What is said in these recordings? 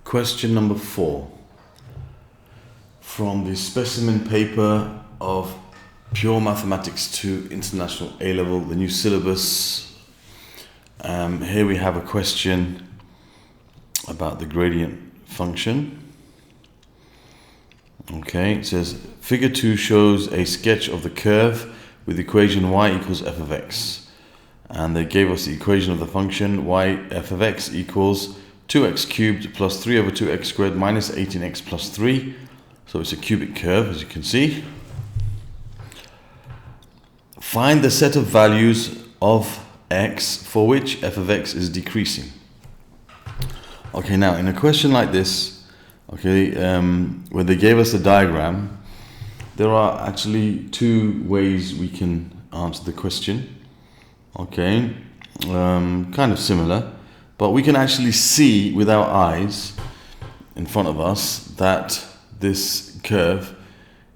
Question number 4 from the Specimen paper of Pure Mathematics 2 International A-Level, the new syllabus. Here we have a question about the gradient function. Okay, it says figure 2 shows a sketch of the curve with the equation y equals f of x. And they gave us the equation of the function y f of x equals 2x cubed plus 3 over 2x squared minus 18x plus 3. So it's a cubic curve, as you can see. Find the set of values of x for which f of x is decreasing. Okay, now in a question like this, okay, where they gave us a diagram, there are actually two ways we can answer the question. Okay, kind of similar, but we can actually see with our eyes in front of us that this curve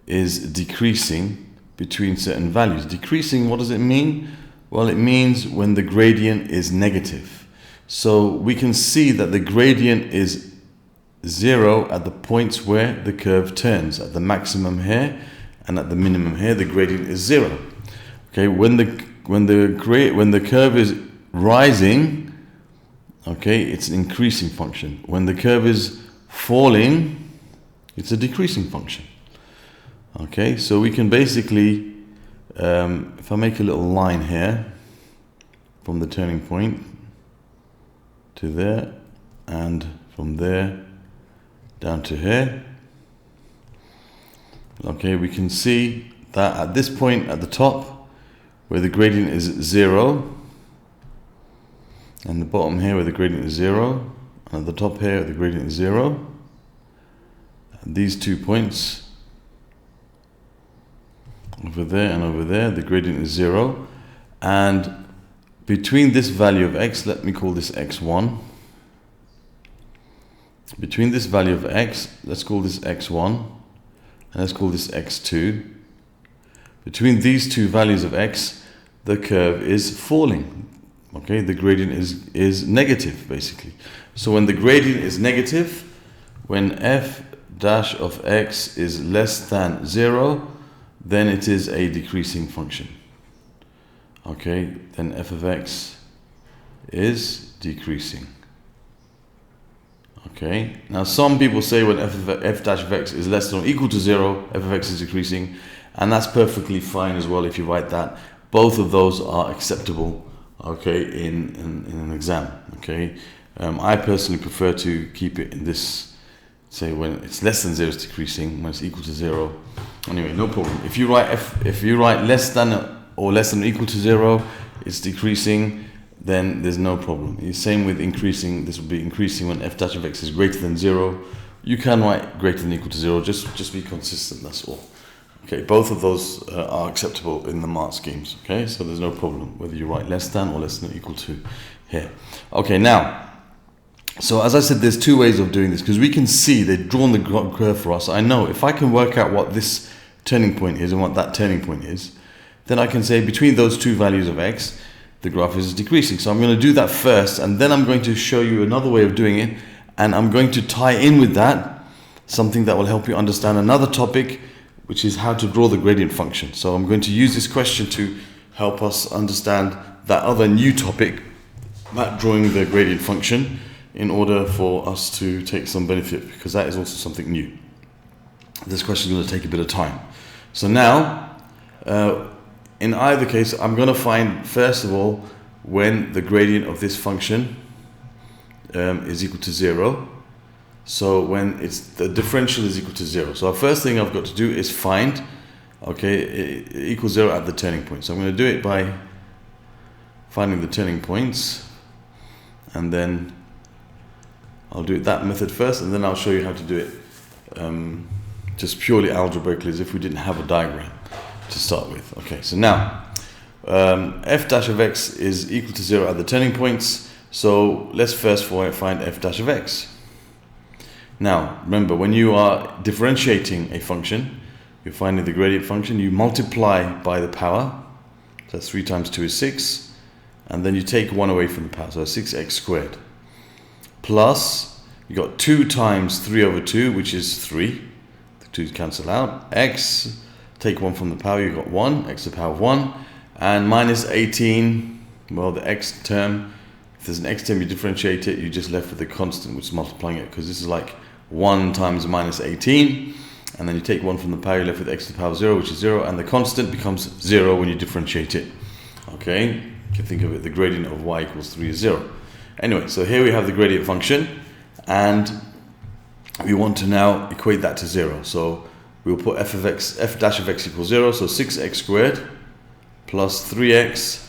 is decreasing between certain values. Decreasing, what does it mean? Well, it means when the gradient is negative. So we can see that the gradient is 0 at the points where the curve turns. At the maximum here and at the minimum here, the gradient is 0. Okay, when the curve is rising, okay, it's an increasing function. When the curve is falling, it's a decreasing function. Okay, so we can basically, if I make a little line here from the turning point to there and from there down to here, okay, we can see that at this point at the top where the gradient is 0, and the bottom here where the gradient is 0, and at the top here the gradient is 0, and these 2 points over there and over there, the gradient is 0, and between this value of x, let me call this x1, between this value of x, let's call this x1, and let's call this x2. Between these two values of x, the curve is falling. Okay, the gradient is negative, basically. So when the gradient is negative, when f dash of x is less than 0, then it is a decreasing function. Okay, then f of x is decreasing. Okay, now some people say when f dash of x is less than or equal to 0, f of x is decreasing, and that's perfectly fine as well if you write that. Both of those are acceptable, okay, in an exam. Okay, I personally prefer to keep it in this, say when it's less than 0 it's decreasing, when it's equal to 0. Anyway, no problem. If you write less than or less than or equal to 0, it's decreasing, then there's no problem. The same with increasing. This will be increasing when f dash of x is greater than 0. You can write greater than or equal to 0. Just be consistent. That's all. Okay, both of those are acceptable in the mark schemes. Okay, so there's no problem whether you write less than or less than or equal to here. Okay, now, so as I said, there's two ways of doing this because we can see they've drawn the curve for us. I know if I can work out what this turning point is and what that turning point is, then I can say between those two values of x, the graph is decreasing. So I'm going to do that first, and then I'm going to show you another way of doing it, and I'm going to tie in with that something that will help you understand another topic, which is how to draw the gradient function. So I'm going to use this question to help us understand that other new topic, that drawing the gradient function, in order for us to take some benefit, because that is also something new. This question is going to take a bit of time. So now, in either case, I'm going to find, first of all, when the gradient of this function is equal to 0. So when the differential is equal to 0. So our first thing I've got to do is find, okay, it equals 0 at the turning point. So I'm going to do it by finding the turning points, and then I'll do it that method first, and then I'll show you how to do it just purely algebraically, as if we didn't have a diagram to start with. Okay, so now f dash of x is equal to 0 at the turning points. So let's first find f dash of x. Now remember, when you are differentiating a function, you're finding the gradient function, you multiply by the power. So that's 3 times 2 is 6, and then you take 1 away from the power, so 6x squared plus you got 2 times 3 over 2, which is 3. The 2's cancel out. X, take 1 from the power, you got 1, x to the power of 1. And minus 18, well, the x term, if there's an x term, you differentiate it, you're just left with the constant, which is multiplying it, because this is like 1 times minus 18. And then you take 1 from the power, you're left with x to the power of 0, which is 0. And the constant becomes 0 when you differentiate it. Okay, you can think of it, the gradient of y equals 3 is 0. Anyway, so here we have the gradient function, and we want to now equate that to 0. So we'll put f dash of x equals 0, so 6x squared plus 3x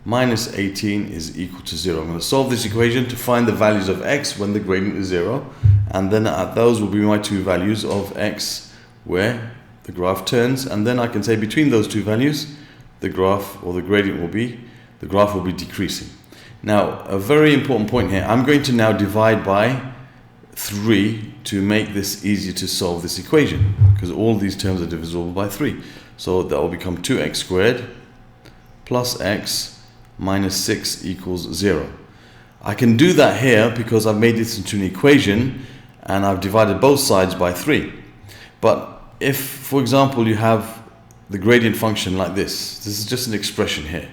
minus 18 is equal to 0. I'm going to solve this equation to find the values of x when the gradient is 0, and then those will be my two values of x where the graph turns, and then I can say between those two values the graph or the gradient will be, the graph will be decreasing. Now, a very important point here, I'm going to now divide by 3 to make this easier to solve this equation, because all these terms are divisible by 3. So that will become 2x squared plus x minus 6 equals 0. I can do that here because I've made this into an equation and I've divided both sides by 3. But if, for example, you have the gradient function like this is just an expression here.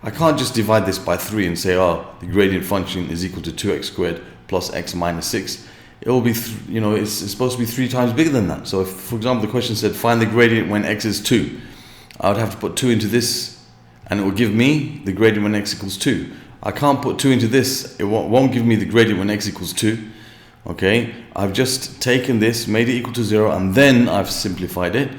I can't just divide this by 3 and say, oh, the gradient function is equal to 2x squared plus x minus 6. It will be, it's supposed to be 3 times bigger than that. So if, for example, the question said, find the gradient when x is 2, I would have to put 2 into this, and it will give me the gradient when x equals 2. I can't put 2 into this, it won't give me the gradient when x equals 2. Okay, I've just taken this, made it equal to 0, and then I've simplified it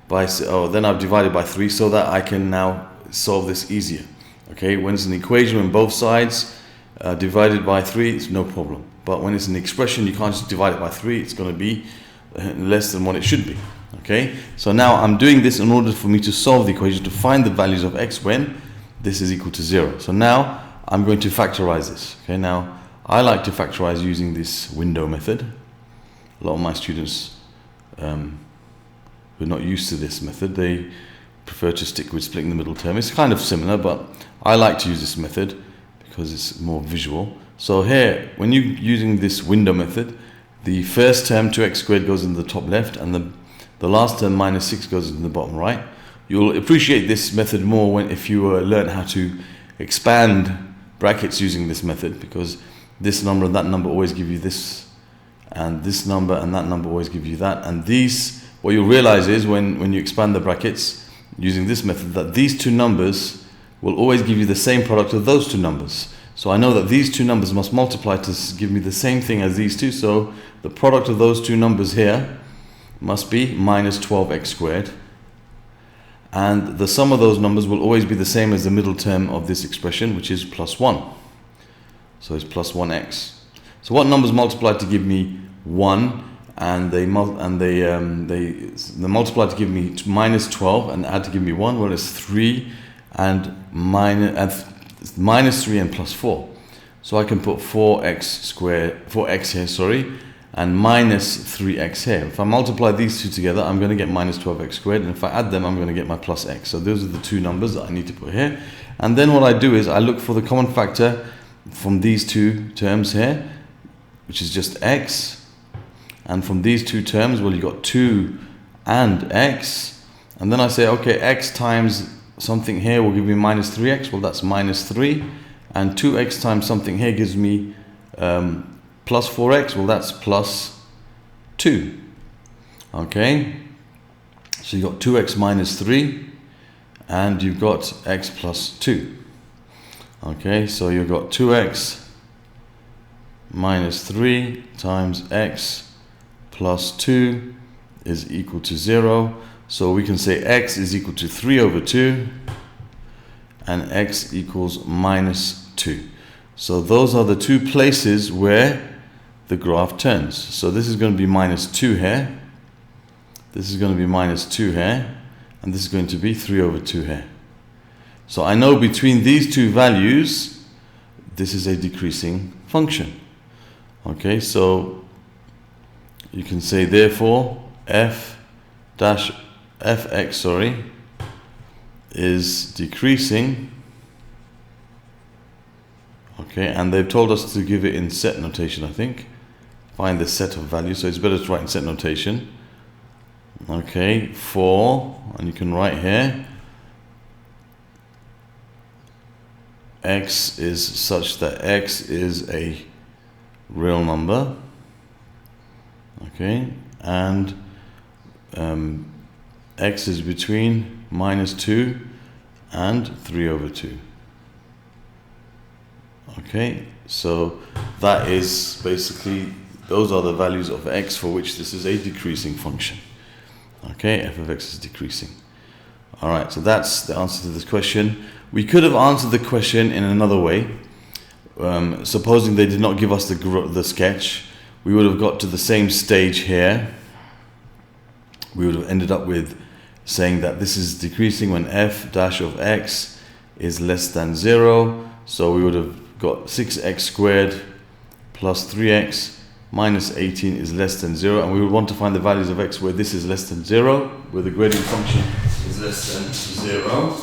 by, then I've divided by 3 so that I can now solve this easier. Okay, when it's an equation, when both sides are divided by 3, it's no problem. But when it's an expression, you can't just divide it by 3, it's going to be less than what it should be. Okay, so now I'm doing this in order for me to solve the equation, to find the values of x when this is equal to 0. So now I'm going to factorize this. Okay, now I like to factorize using this window method. A lot of my students who are not used to this method, they prefer to stick with splitting the middle term. It's kind of similar, but I like to use this method because it's more visual. So here, when you're using this window method, the first term 2x squared goes in the top left, and the last term minus 6 goes in the bottom right. You'll appreciate this method more if you learn how to expand brackets using this method, because this number and that number always give you this, and this number and that number always give you that. And these, what you'll realize is when you expand the brackets using this method, that these two numbers will always give you the same product of those two numbers. So I know that these two numbers must multiply to give me the same thing as these two, so the product of those two numbers here must be minus 12x squared, and the sum of those numbers will always be the same as the middle term of this expression, which is plus 1. So it's plus 1x. So what numbers multiply to give me 1, and they multiply to give me minus 12 and add to give me 1? Well, it's 3 and minus 3 and plus 4. So I can put 4x here, sorry, and minus 3x here. If I multiply these two together, I'm going to get minus 12x squared, and if I add them, I'm going to get my plus x. So those are the two numbers that I need to put here. And then what I do is I look for the common factor from these two terms here, which is just x. And from these two terms, well, you got 2 and x. And then I say, okay, x times something here will give me minus 3x. Well, that's minus 3. And 2x times something here gives me plus 4x. Well, that's plus 2. Okay. So you've got 2x minus 3. And you've got x plus 2. Okay, so you've got 2x minus 3 times x plus 2 is equal to 0. So we can say x is equal to 3 over 2 and x equals minus 2. So those are the two places where the graph turns. So this is going to be minus 2 here. This is going to be minus 2 here. And this is going to be 3 over 2 here. So I know between these two values, this is a decreasing function. Okay, so you can say therefore fx is decreasing. Okay, and they've told us to give it in set notation, I think. find the set of values. So it's better to write in set notation. Okay, for, and you can write here, x is such that x is a real number. Okay, and x is between -2 and 3/2. Okay, so that is basically, those are the values of x for which this is a decreasing function. Okay, f of x is decreasing. Alright, so that's the answer to this question. We could have answered the question in another way. Supposing they did not give us the sketch, we would have got to the same stage here. We would have ended up with saying that this is decreasing when f dash of x is less than 0. So we would have got 6x squared plus 3x minus 18 is less than 0, and we would want to find the values of x where this is less than 0, where the gradient function is less than 0.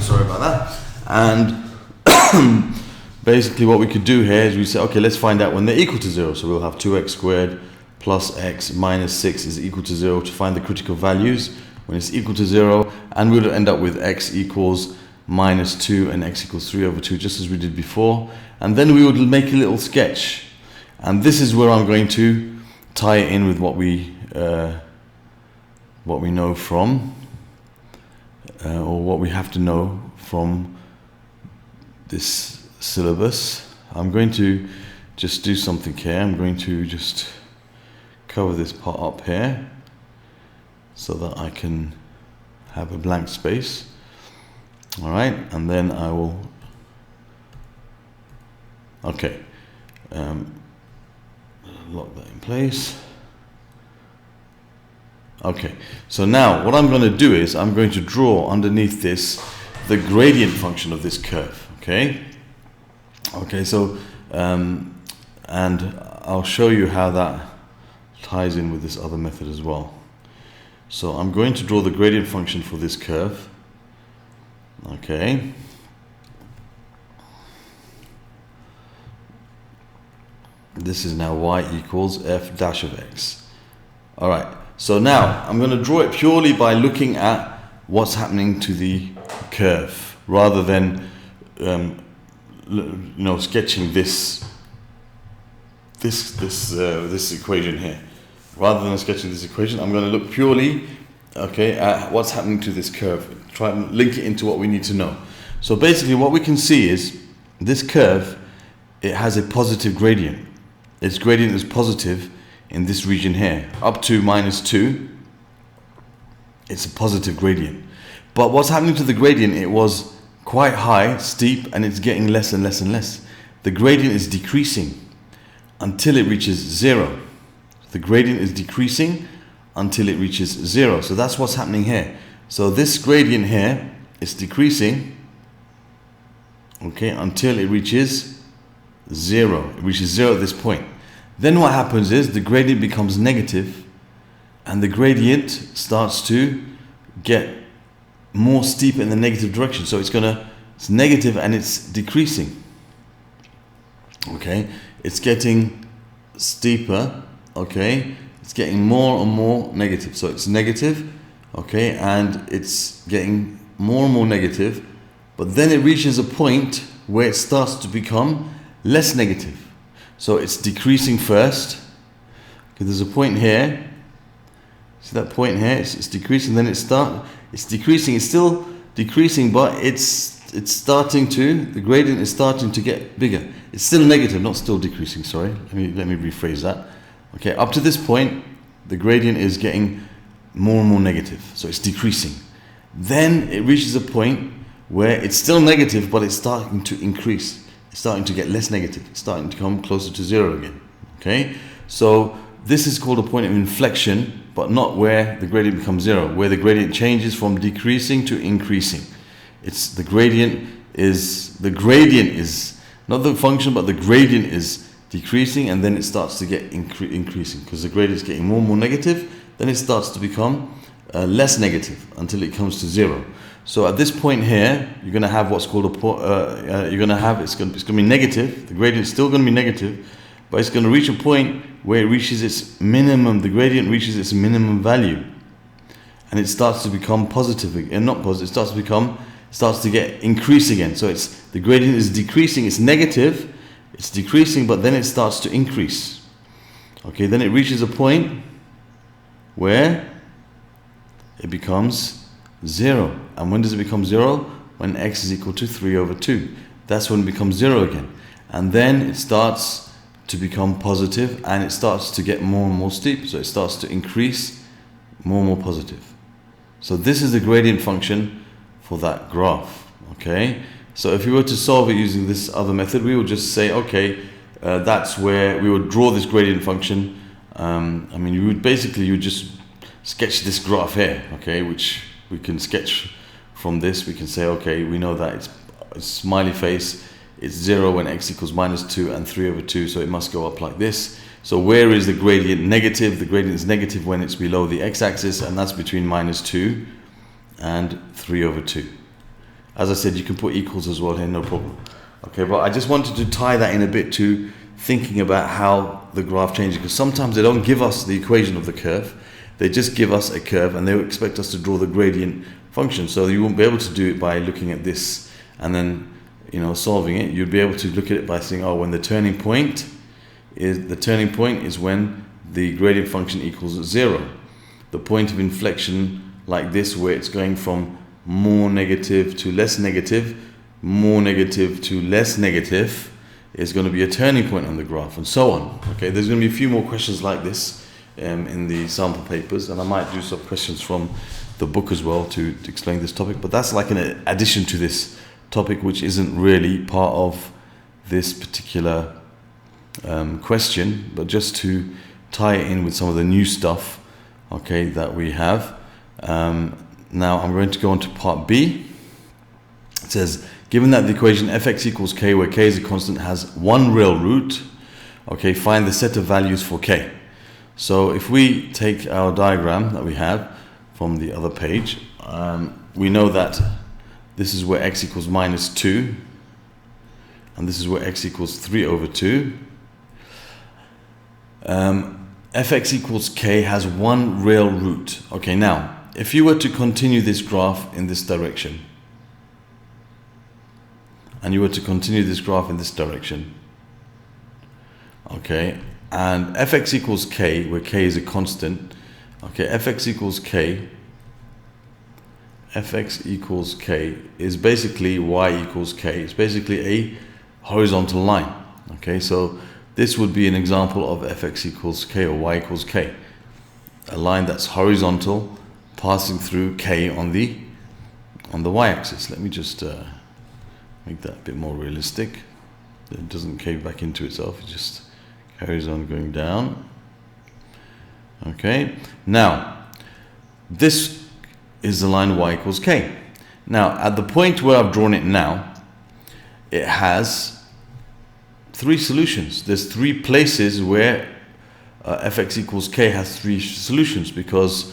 Sorry about that. And basically what we could do here is we say, okay, let's find out when they're equal to 0. So we'll have 2x squared plus x minus 6 is equal to 0 to find the critical values when it's equal to 0, and we'll end up with x equals -2 and x equals 3/2, just as we did before. And then we would make a little sketch, and this is where I'm going to tie it in with what we know from, or what we have to know from this syllabus. I'm going to just do something here. I'm going to just cover this part up here so that I can have a blank space. All right, and then I will, okay, lock that in place. Okay, so now what I'm going to do is I'm going to draw underneath this the gradient function of this curve. Okay, so and I'll show you how that ties in with this other method as well. So I'm going to draw the gradient function for this curve. Okay, this is now y equals f dash of x. All right, so now I'm going to draw it purely by looking at what's happening to the curve, rather than sketching this equation here. Rather than sketching this equation, I'm going to look purely, okay, at what's happening to this curve. Try and link it into what we need to know. So basically what we can see is this curve, it has a positive gradient. Its gradient is positive in this region here. Up to -2, it's a positive gradient. But what's happening to the gradient, it was quite high, steep, and it's getting less and less and less. The gradient is decreasing until it reaches 0. The gradient is decreasing until it reaches 0. So that's what's happening here. So this gradient here is decreasing, okay, until it reaches 0. It reaches 0 at this point. Then what happens is the gradient becomes negative, and the gradient starts to get more steep in the negative direction. So it's negative and it's decreasing. Okay, it's getting steeper. Okay, it's getting more and more negative. So it's negative, okay, and it's getting more and more negative, but then it reaches a point where it starts to become less negative. So it's decreasing first. Okay, there's a point here. See that point here? It's decreasing. Then it's decreasing. It's still decreasing, but it's starting to. The gradient is starting to get bigger. It's still negative, not still decreasing. Sorry. Let me rephrase that. Okay, up to this point, the gradient is getting more and more negative. So it's decreasing. Then it reaches a point where it's still negative, but it's starting to increase. It's starting to get less negative. It's starting to come closer to 0 again. Okay, so this is called a point of inflection, but not where the gradient becomes 0, where the gradient changes from decreasing to increasing. It's the gradient is not the function, but the gradient is decreasing, and then it starts to get increasing, because the gradient is getting more and more negative. Then it starts to become less negative until it comes to 0. So at this point here, you're going to have what's called it's going to be negative. The gradient is still going to be negative, but it's going to reach a point where it reaches its minimum. The gradient reaches its minimum value, and it starts to become positive again. Not positive. It starts to get increase again. So the gradient is decreasing. It's negative. It's decreasing, but then it starts to increase. Okay, then it reaches a point where it becomes 0. And when does it become 0? When x is equal to 3 over 2. That's when it becomes 0 again. And then it starts to become positive, and it starts to get more and more steep. So it starts to increase more and more positive. So this is the gradient function for that graph. Okay, so if we were to solve it using this other method, we would just say, okay, that's where we would draw this gradient function. I mean, you would just sketch this graph here, okay, which we can sketch from this. We can say, okay, we know that it's smiley face, it's 0 when x equals -2 and 3 over 2, so it must go up like this. So where is the gradient negative? The gradient is negative when it's below the x-axis, and that's between -2 and 3 over 2. As I said, you can put equals as well here, no problem. Okay, but I just wanted to tie that in a bit to thinking about how the graph changes, because sometimes they don't give us the equation of the curve. They just give us a curve, and they expect us to draw the gradient function. So you won't be able to do it by looking at this and then, solving it. You'd be able to look at it by saying, oh, when the turning point is when the gradient function equals 0. The point of inflection like this, where it's going from more negative to less negative, more negative to less negative, is going to be a turning point on the graph, and so on. Okay, there's going to be a few more questions like this in the sample papers, and I might do some questions from the book as well to explain this topic, but that's like an addition to this topic, which isn't really part of this particular question, but just to tie it in with some of the new stuff, okay, that we have. Now I'm going to go on to part B. It says, given that the equation fx equals k, where k is a constant, has one real root, okay, find the set of values for k. So if we take our diagram that we have from the other page, we know that this is where x equals -2, and this is where x equals 3 over 2. Fx equals k has one real root. Okay, now, if you were to continue this graph in this direction, and you were to continue this graph in this direction, okay, and fx equals k, where k is a constant, okay, fx equals k is basically y equals k. It's basically a horizontal line. Okay, so this would be an example of fx equals k or y equals k, a line that's horizontal passing through k on the y-axis. Let me just make that a bit more realistic. It doesn't cave back into itself, it just carries on going down. Okay, now this is the line y equals k. Now at the point where I've drawn it now, it has 3 solutions. There's 3 places where fx equals k has 3 solutions, because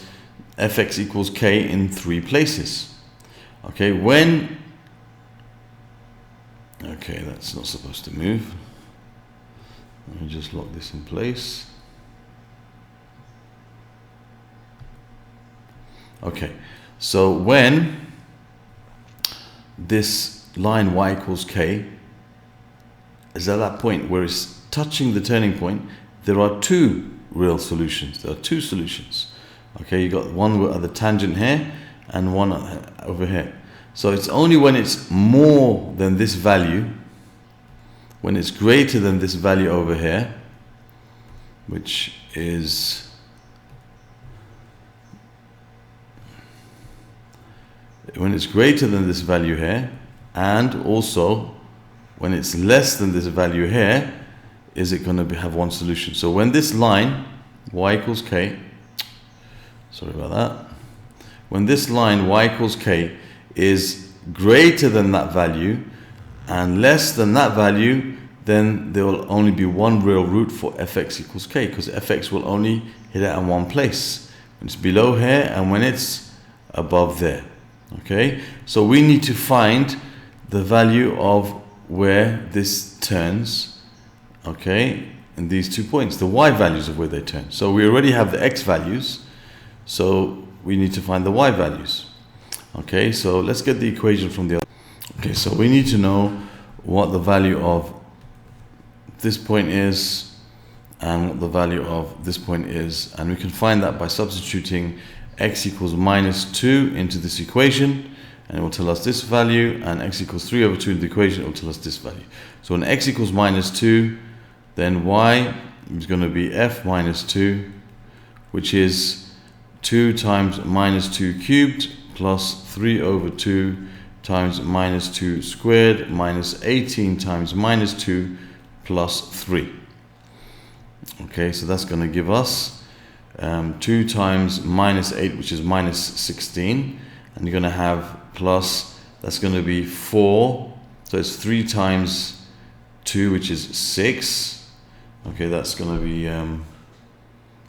fx equals k in 3 places. Okay, okay, that's not supposed to move. Let me just lock this in place. Okay, so when this line y equals k is at that point where it's touching the turning point, there are 2 real solutions. There are 2 solutions. Okay, you got one at the tangent here and one over here. So it's only when it's more than this value, when it's greater than this value over here, which is when it's greater than this value here, and also when it's less than this value here, is it going to have one solution. So when this line y equals k, sorry about that, when this line y equals k is greater than that value and less than that value, then there will only be one real root for fx equals k, because fx will only hit it in one place, when it's below here and when it's above there. Okay, so we need to find the value of where this turns, okay, in these 2 points, the y values of where they turn. So we already have the x values, so we need to find the y values. Okay, so let's get the equation from the other. Okay, so we need to know what the value of this point is and what the value of this point is, and we can find that by substituting x equals -2 into this equation, and it will tell us this value, and x equals 3/2 in the equation, it will tell us this value. So when x equals -2, then y is going to be f minus 2, which is 2 times -2 cubed plus 3/2 times -2 squared minus 18 times -2 plus 3. Okay, so that's going to give us 2 times -8, which is -16, and you're going to have plus, that's going to be 4, so it's 3 times 2, which is 6. Okay, that's going to be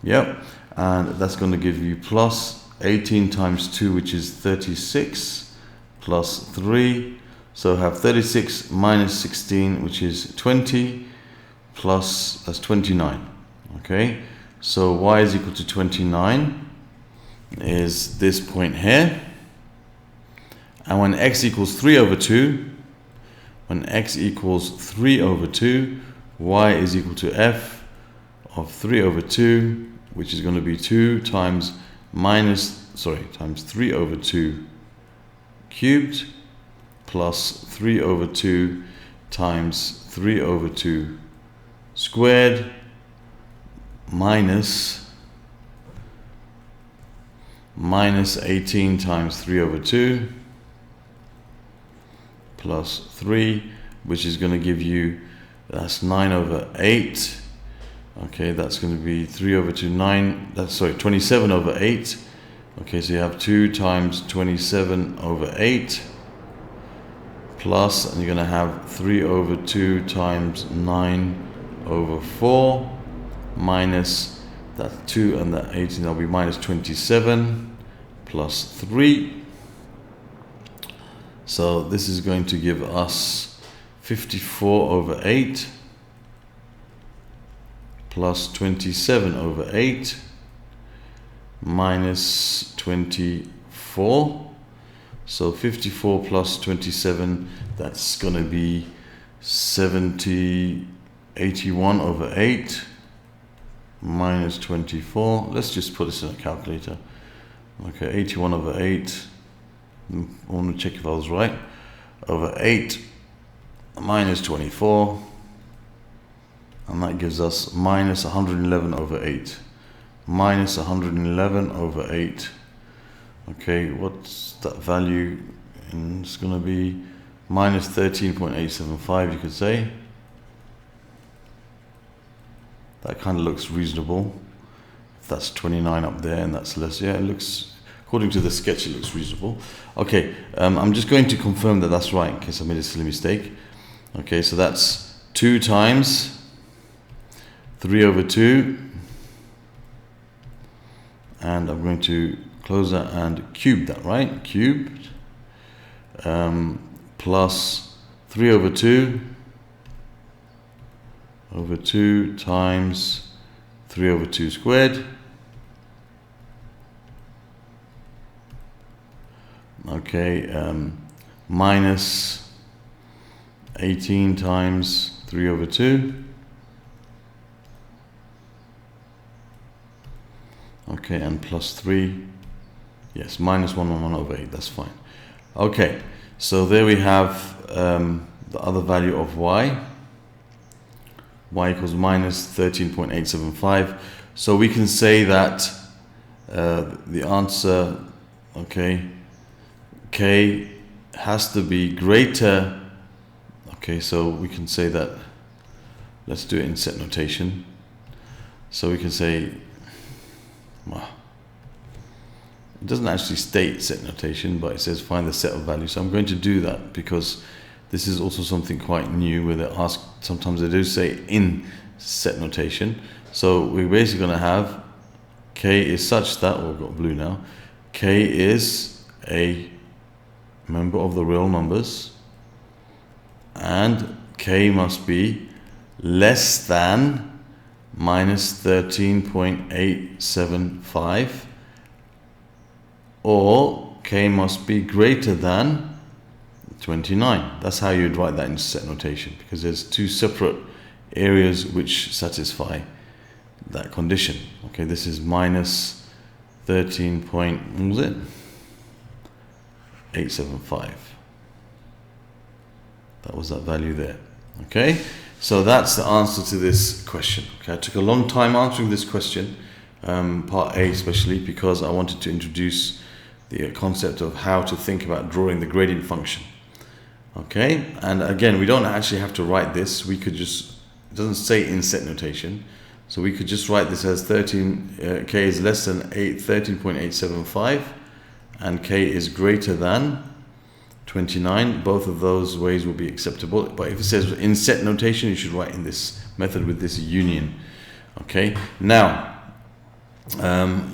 yep, and that's going to give you plus 18 times 2, which is 36, plus 3, so have 36 minus 16, which is 20, plus, that's 29. Okay, so y is equal to 29 is this point here, and when x equals 3/2, when x equals 3/2, y is equal to f of 3/2, which is going to be 2 times times 3/2 cubed plus 3/2 times 3/2 squared minus 18 times 3/2 plus 3, which is going to give you, that's 9/8. Okay, that's going to be 3/2, 9, that's, sorry, 27/8. Okay, so you have 2 times 27/8 plus, and you're going to have 3/2 times 9/4 minus that 2 and that 18, that'll be minus 27 plus 3. So this is going to give us 54/8 plus 27/8 minus 24. So 54 plus 27, that's going to be 81/8 minus 24. Let's just put this in a calculator. Okay, 81/8. I want to check if I was right. Over 8 minus 24, and that gives us minus 111/8. Minus 111/8. Okay, what's that value? And it's going to be minus 13.875, you could say. That kind of looks reasonable. If that's 29 up there and that's less, yeah, it looks, according to the sketch, it looks reasonable. Okay, I'm just going to confirm that that's right in case I made a silly mistake. Okay, so that's 2 times 3/2, and I'm going to close that and cube that, right? Cubed plus 3/2 over 2 times 3/2 squared. Okay, minus 18 times 3/2. Okay, and plus 3. Yes, minus 111/8, that's fine. Okay, so there we have the other value of y. Y equals minus 13.875. So we can say that the answer, okay, k has to be greater. Okay, so we can say that, let's do it in set notation. So we can say, well, it doesn't actually state set notation, but it says find the set of values. So I'm going to do that because this is also something quite new where they ask, sometimes they do say in set notation. So we're basically going to have k is such that, we've got blue now, k is a member of the real numbers, and k must be less than minus 13.875, or k must be greater than 29. That's how you'd write that in set notation, because there's two separate areas which satisfy that condition. Okay, this is minus 13.875. That was that value there. Okay, so that's the answer to this question. Okay, I took a long time answering this question, part A especially, because I wanted to introduce the concept of how to think about drawing the gradient function. Okay, and again, we don't actually have to write this. We could just, it doesn't say in set notation, so we could just write this as k is less than 13.875 and k is greater than 29. Both of those ways will be acceptable, but if it says in set notation, you should write in this method with this union. Okay, now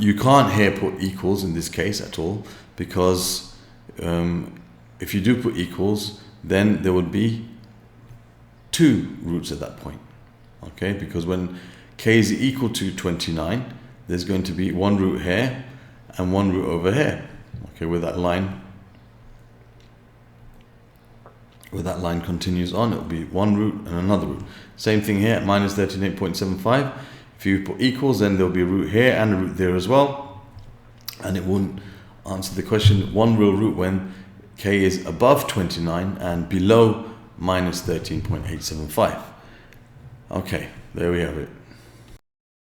you can't here put equals in this case at all, because if you do put equals, then there would be two roots at that point. Okay, because when k is equal to 29, there's going to be one root here and one root over here. Okay, where that line continues on, it will be one root and another root. Same thing here at minus 13.875. If you put equals, then there'll be a root here and a root there as well, and it won't answer the question one real root when k is above 29 and below minus 13.875. Okay, there we have it.